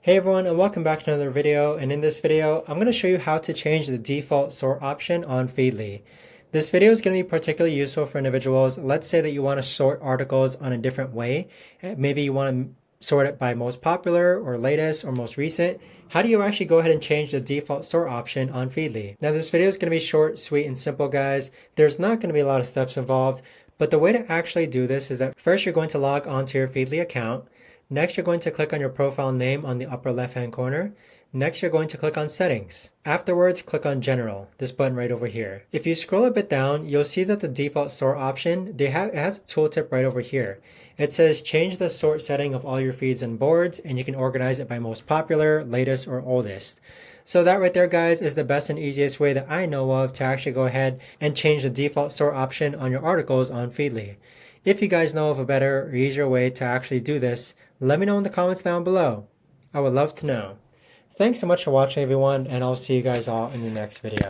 Hey everyone, and welcome back to another video. And in this video, I'm going to show you how to change the default sort option on Feedly. This video is going to be particularly useful for individuals. Let's say that you want to sort articles on a different way. Maybe you want to sort it by most popular or latest or most recent. How do you actually go ahead and change the default sort option on Feedly? Now this video is going to be short, sweet, and simple, guys. There's not going to be a lot of steps involved, but the way to actually do this is that first you're going to log onto your Feedly account. Next, you're going to click on your profile name on the upper left-hand corner. Next, you're going to click on Settings. Afterwards, click on General, this button right over here. If you scroll a bit down, you'll see that the default sort option, it has a tooltip right over here. It says change the sort setting of all your feeds and boards, and you can organize it by most popular, latest, or oldest. So that right there, guys, is the best and easiest way that I know of to actually go ahead and change the default sort option on your articles on Feedly. If you guys know of a better or easier way to actually do this, let me know in the comments down below. I would love to know. Thanks so much for watching, everyone, and I'll see you guys all in the next video.